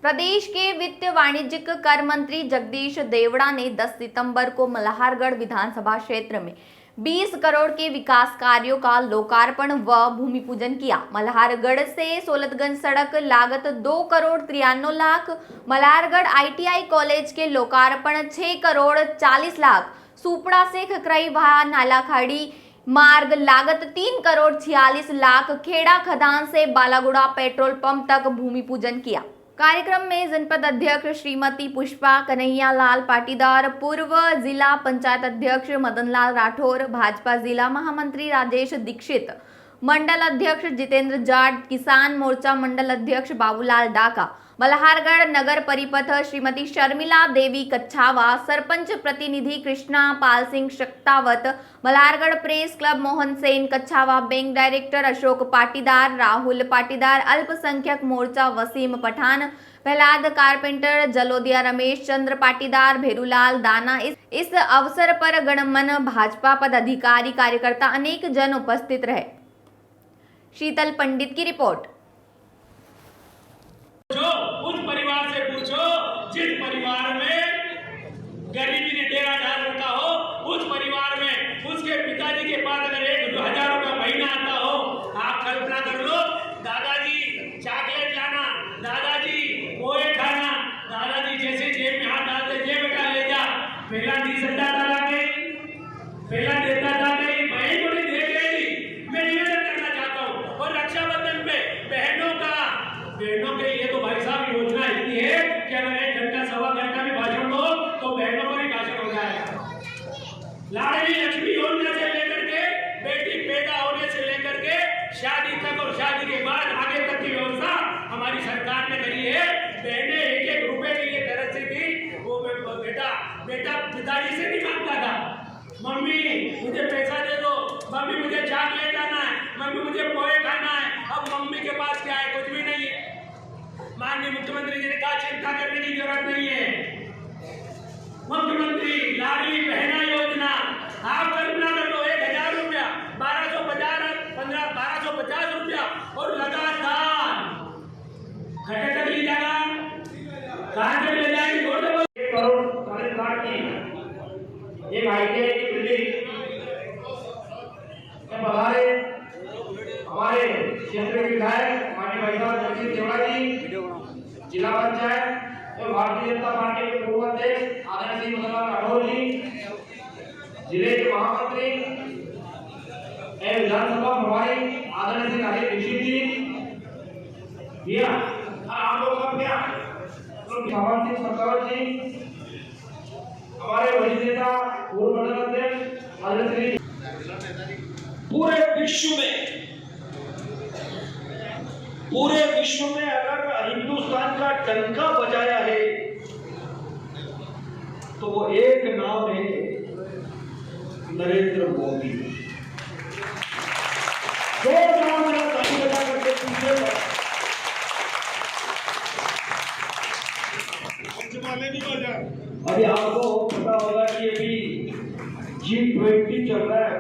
प्रदेश के वित्त वाणिज्यिक कर मंत्री जगदीश देवड़ा ने 10 सितंबर को मल्हारगढ़ विधानसभा क्षेत्र में 20 करोड़ के विकास कार्यों का लोकार्पण व भूमि पूजन किया। मल्हारगढ़ से सोलतगंज सड़क लागत 2 करोड़ 93 लाख, मल्हारगढ़ ITI कॉलेज के लोकार्पण 6 करोड़ 40 लाख, सुपड़ा से खकराई नालाखाड़ी मार्ग लागत 3 करोड़ 46 लाख, खेड़ा खदान से बालागुड़ा पेट्रोल पंप तक भूमि पूजन किया। कार्यक्रम में जनपद अध्यक्ष श्रीमती पुष्पा कन्हैया लाल पाटीदार, पूर्व जिला पंचायत अध्यक्ष मदन लाल राठौर, भाजपा जिला महामंत्री राजेश दीक्षित, मंडल अध्यक्ष जितेंद्र जाट, किसान मोर्चा मंडल अध्यक्ष बाबूलाल डाका, मल्हारगढ़ नगर परिपथ श्रीमती शर्मिला देवी कच्छावा, सरपंच प्रतिनिधि Krishna Pal Singh Shaktawat, Malhargarh press club Mohan Sen Kachhawa, bank director Ashok Patidar, Rahul Patidar, अल्पसंख्यक मोर्चा वसीम पठान, प्रहलाद कारपेंटर, जलोदिया रमेश चंद्र पाटीदार, भेरूलाल दाना। इस अवसर पर गणमन भाजपा पदाधिकारी कार्यकर्ता अनेक जन उपस्थित रहे। शीतल पंडित की रिपोर्ट। उस परिवार से पूछो जिस परिवार में गरीबी ने डेरा डाल रखा हो, उस परिवार में उसके पिताजी के पास अगर 1-2 हजार रुपया महीना आता हो, आप कल्पना कर लो, दादाजी चॉकलेट लाना, दादाजी पोहे खाना, दादाजी जैसे जेब में हाथ डालते जे बेटा ले जा, पहला 20 डाला नहीं, पहला देता था नहीं, भाई को नहीं दे गई। मैं निवेदन करना चाहता हूँ और रक्षाबंधन पे बहनों के लिए तो भाई साहब योजना इतनी है कि अगर 1 घंटा 1.25 घंटा भी भाषण दो तो बहनों पर ही भाषण हो जाएगा। लाडली लक्ष्मी योजना से लेकर के बेटी पैदा होने से लेकर के शादी तक और शादी के बाद आगे तक की व्यवस्था हमारी सरकार ने करी है। बहनें 1-1 रुपए के लिए तरस से थी, वो बेटा पिताजी से नहीं मांगता था, मम्मी मुझे पैसा दे दो, मम्मी मुझे चॉकलेट लाना है, मम्मी मुझे पोहे खाना है। अब मम्मी के पास क्या है? कुछ भी नहीं है। माननीय मुख्यमंत्री जी ने कहा चिंता करने की जरूरत नहीं है। मुख्यमंत्री लाडली बहना योजना, आप कल्पना कर लो, 1000 रुपया 1250 रुपया और लगातार घटे तक ली जाएगा। कहाँ तक ले जाएगी? 1 करोड़ 40 लाख की एक ITI की बिल्डिंग हमारे क्षेत्र के विधायक माननीय भाई साहब जगदीश देवड़ा जी, जिला पंचायत और भारतीय जनता पार्टी के पूर्व अध्यक्ष आदरणीय मदन लाल राठौर जी, जिले के महामंत्री एवं विधानसभा प्रभारी आदरणीय राजेश दीक्षित जी, आप लोग का प्यार सरकार जी, हमारे वरिष्ठ नेता पूर्व मंडल अध्यक्ष आदरणीय पूरे विश्व में अगर हिंदुस्तान का डंका बजाया है तो वो एक नाम है नरेंद्र मोदी। दो नाम बता करके पूछे अभी आपको पता होगा कि अभी G20 चल रहा है।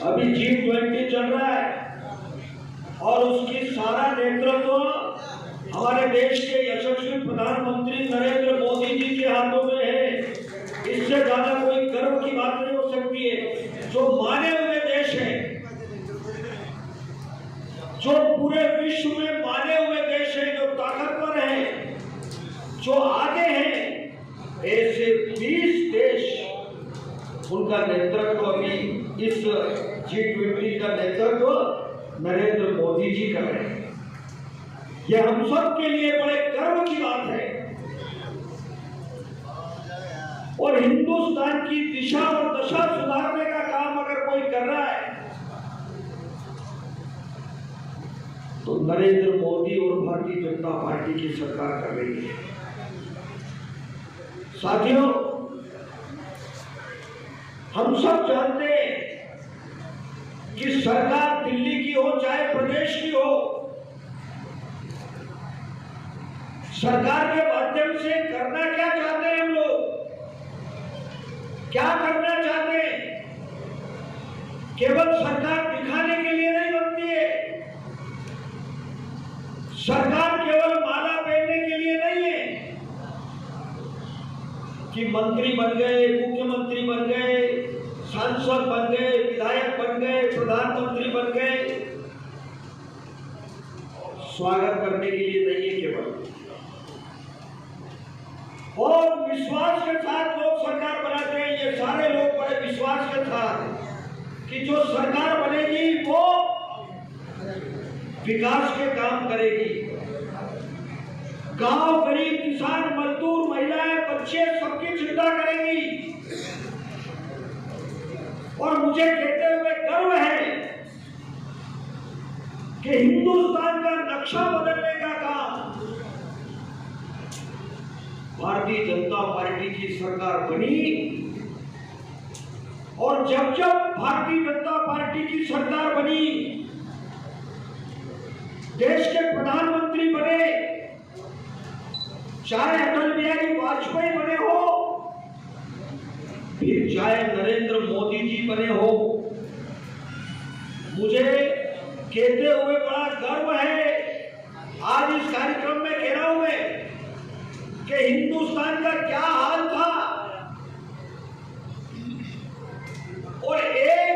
अभी G20 चल रहा है और उसकी सारा नेतृत्व हमारे देश के यशस्वी प्रधानमंत्री नरेंद्र मोदी जी के हाथों में है। इससे ज्यादा कोई गर्व की बात नहीं हो सकती है। जो माने हुए देश है, जो पूरे विश्व में माने हुए देश है, जो ताकतवर है, जो आगे हैं, ऐसे 20 देश उनका नेतृत्व अभी इस G20 का नेतृत्व नरेंद्र मोदी जी कर रहे हैं। यह हम सब के लिए बड़े गर्व की बात है और हिंदुस्तान की दिशा और दशा सुधारने का काम अगर कोई कर रहा है तो नरेंद्र मोदी और भारतीय जनता पार्टी की सरकार कर रही है। साथियों, हम सब जानते हैं कि सरकार दिल्ली की हो चाहे प्रदेश की हो, सरकार के माध्यम से करना क्या चाहते हैं हम लोग, क्या करना चाहते हैं? केवल सरकार दिखाने के लिए नहीं बनती है, सरकार केवल माला पहनने के लिए नहीं है कि मंत्री बन गए, मुख्यमंत्री बन गए, सांसद बन गए, विधायक बन गए, प्रधानमंत्री बन गए, स्वागत करने के लिए नहीं है केवल। और विश्वास के साथ लोग सरकार बनाते हैं। ये सारे लोग बड़े विश्वास के साथ कि जो सरकार बनेगी वो विकास के काम करेगी। गांव, गरीब, किसान, मजदूर, महिलाएं, बच्चे सबकी चिंता करेगी। और मुझे कहते हुए गर्व है कि हिंदुस्तान का नक्शा बदलने का काम भारतीय जनता पार्टी की सरकार बनी। और जब जब भारतीय जनता पार्टी की सरकार बनी, देश के प्रधानमंत्री बने, चाहे अटल बिहारी वाजपेयी बने हो, फिर चाहे नरेंद्र मोदी जी बने हो, मुझे कहते हुए बड़ा गर्व है। आज इस कार्यक्रम में कह रहा हूं मैं कि हिंदुस्तान का क्या हाल था और एक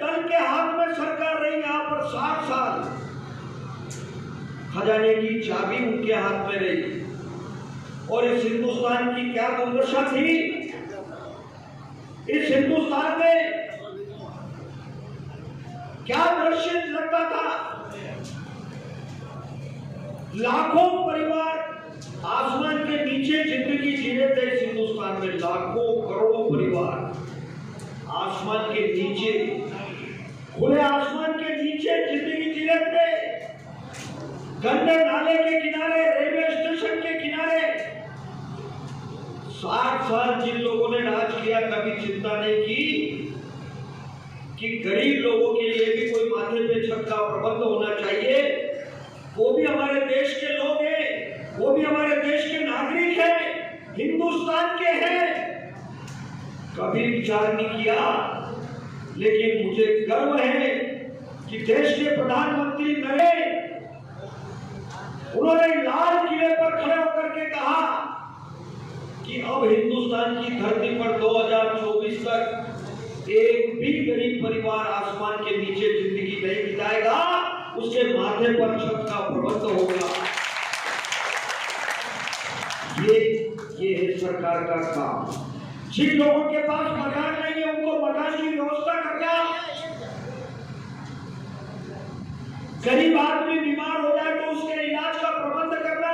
दल के हाथ में सरकार रही यहां पर 60 साल, खजाने की चाबी उनके हाथ में रही। और इस हिंदुस्तान की क्या दुर्दशा थी। इस हिंदुस्तान में क्या दृश्य लगता था। लाखों परिवार आसमान के नीचे जिंदगी जी रहे थे। इस हिंदुस्तान में लाखों करोड़ों परिवार आसमान के नीचे, खुले आसमान के नीचे जिंदगी जी रहे थे। गंदे नाले के किनारे, रेलवे स्टेशन के किनारे 60 साल जिन लोगों ने राज किया, कभी चिंता नहीं की कि गरीब लोगों के लिए भी कोई माथे पे छत का प्रबंध होना चाहिए। वो भी हमारे देश के लोग हैं, वो भी हमारे देश के नागरिक हैं, हिंदुस्तान के हैं। कभी विचार नहीं किया। लेकिन मुझे गर्व है कि देश के प्रधानमंत्री नरेंद्र, उन्होंने लाल किले पर खड़े होकर के कहा कि अब हिंदुस्तान की धरती पर 2024 तक एक भी गरीब परिवार आसमान के नीचे जिंदगी नहीं बिताएगा, उसके माथे पर छत का प्रबंध होगा। ये है सरकार का काम। जिन लोगों के पास मकान नहीं है उनको मकान की व्यवस्था करना। गरीब आदमी बीमार हो जाए तो उसके इलाज का प्रबंध करना।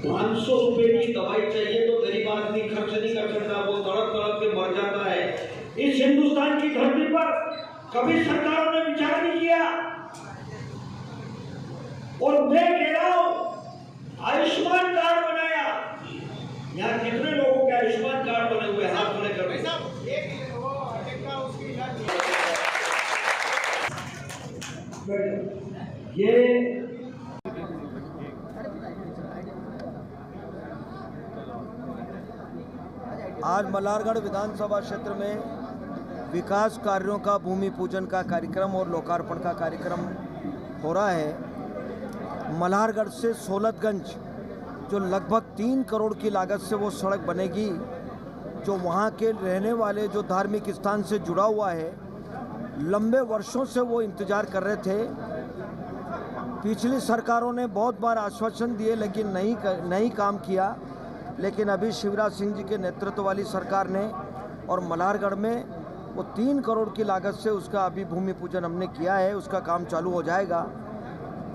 500 रुपए की दवाई चाहिए तो गरीब आदमी खर्च नहीं कर सकता, वो तड़प तड़प के मर जाता है। इस हिंदुस्तान की धरती पर कभी सरकारों ने विचार नहीं किया। और मैं कह रहा हूं, आयुष्मान कार्ड बनाया। यहाँ कितने लोगों के आयुष्मान कार्ड बने हुए, हाथ खड़े कर रहे हैं। ये आज मल्हारगढ़ विधानसभा क्षेत्र में विकास कार्यों का भूमि पूजन का कार्यक्रम और लोकार्पण का कार्यक्रम हो रहा है। मल्हारगढ़ से सोलतगंज जो लगभग 3 करोड़ की लागत से वो सड़क बनेगी, जो वहाँ के रहने वाले जो धार्मिक स्थान से जुड़ा हुआ है, लंबे वर्षों से वो इंतज़ार कर रहे थे। पिछली सरकारों ने बहुत बार आश्वासन दिए लेकिन नहीं काम किया। लेकिन अभी शिवराज सिंह जी के नेतृत्व वाली सरकार ने और मल्हारगढ़ में वो 3 करोड़ की लागत से उसका अभी भूमि पूजन हमने किया है। उसका काम चालू हो जाएगा।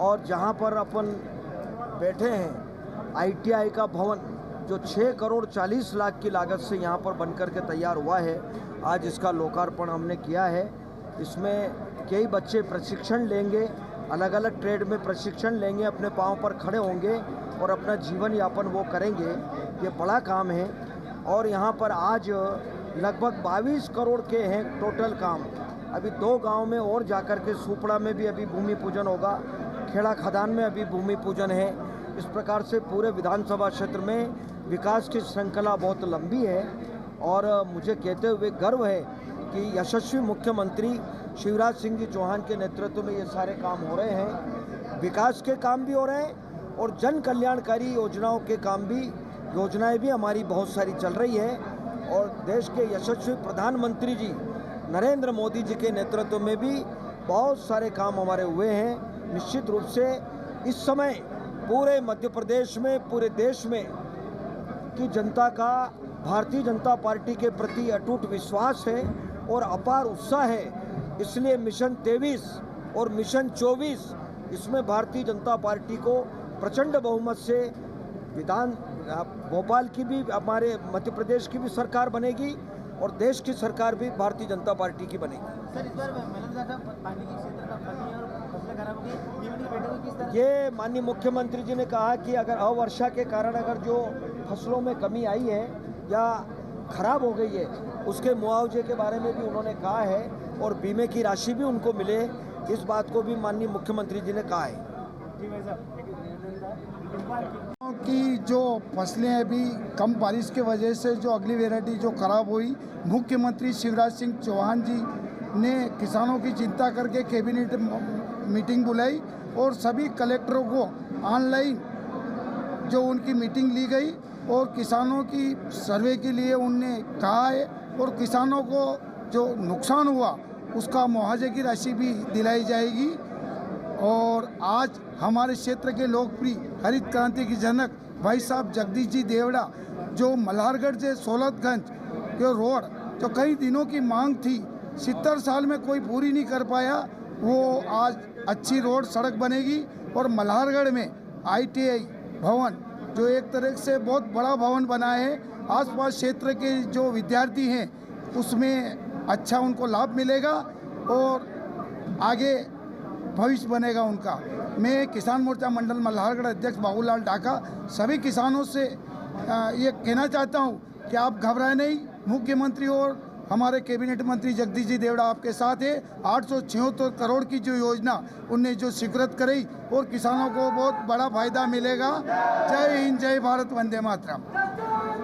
और जहाँ पर अपन बैठे हैं ITI का भवन जो 6 करोड़ 40 लाख की लागत से यहाँ पर बनकर के तैयार हुआ है, आज इसका लोकार्पण हमने किया है। इसमें कई बच्चे प्रशिक्षण लेंगे, अलग अलग ट्रेड में प्रशिक्षण लेंगे, अपने पाँव पर खड़े होंगे और अपना जीवन यापन वो करेंगे। ये बड़ा काम है। और यहाँ पर आज लगभग 22 करोड़ के हैं टोटल काम। अभी 2 गांव में और जाकर के सुपड़ा में भी अभी भूमि पूजन होगा, खेड़ा खदान में अभी भूमि पूजन है। इस प्रकार से पूरे विधानसभा क्षेत्र में विकास की श्रृंखला बहुत लंबी है। और मुझे कहते हुए गर्व है कि कि यशस्वी मुख्यमंत्री शिवराज सिंह जी चौहान के नेतृत्व में ये सारे काम हो रहे हैं। विकास के काम भी हो रहे हैं और जन कल्याणकारी योजनाओं के काम भी, योजनाएं भी हमारी बहुत सारी चल रही है। और देश के यशस्वी प्रधानमंत्री जी नरेंद्र मोदी जी के नेतृत्व में भी बहुत सारे काम हमारे हुए हैं। निश्चित रूप से इस समय पूरे मध्य प्रदेश में, पूरे देश में की जनता का भारतीय जनता पार्टी के प्रति अटूट विश्वास है और अपार उत्साह है। इसलिए मिशन 23 और मिशन 24 इसमें भारतीय जनता पार्टी को प्रचंड बहुमत से भोपाल की भी, हमारे मध्य प्रदेश की भी सरकार बनेगी और देश की सरकार भी भारतीय जनता पार्टी की बनेगी। सर, इस बार पानी की क्षेत्र का पानी और फसलें खराब हो गई, ये बैठक में किस तरह? ये माननीय मुख्यमंत्री जी ने कहा कि अगर अवर्षा के कारण अगर जो फसलों में कमी आई है या खराब हो गई है, उसके मुआवजे के बारे में भी उन्होंने कहा है और बीमे की राशि भी उनको मिले, इस बात को भी माननीय मुख्यमंत्री जी ने कहा है। जी भाई साहब, की जो फसलें अभी कम बारिश के वजह से जो अगली वैरायटी जो खराब हुई, मुख्यमंत्री शिवराज सिंह चौहान जी ने किसानों की चिंता करके कैबिनेट मीटिंग बुलाई और सभी कलेक्टरों को ऑनलाइन जो उनकी मीटिंग ली गई और किसानों की सर्वे के लिए उनने कहा है और किसानों को जो नुकसान हुआ उसका मुआवजे की राशि भी दिलाई जाएगी। और आज हमारे क्षेत्र के लोकप्रिय हरित क्रांति की जनक भाई साहब जगदीश जी देवड़ा, जो मल्हारगढ़ से सोलतगंज के रोड जो कई दिनों की मांग थी, 70 साल में कोई पूरी नहीं कर पाया, वो आज अच्छी रोड सड़क बनेगी। और मल्हारगढ़ में ITI भवन जो एक तरह से बहुत बड़ा भवन बना है, आसपास क्षेत्र के जो विद्यार्थी हैं उसमें अच्छा उनको लाभ मिलेगा और आगे भविष्य बनेगा उनका। मैं किसान मोर्चा मंडल मल्हारगढ़ अध्यक्ष बाबूलाल डाका सभी किसानों से ये कहना चाहता हूँ कि आप घबराए नहीं, मुख्यमंत्री और हमारे कैबिनेट मंत्री जगदीश जी देवड़ा आपके साथ है। 876 करोड़ की जो योजना उनने जो स्वीकृत कराई और किसानों को बहुत बड़ा फायदा मिलेगा। जय हिंद, जय भारत, वंदे मातरम।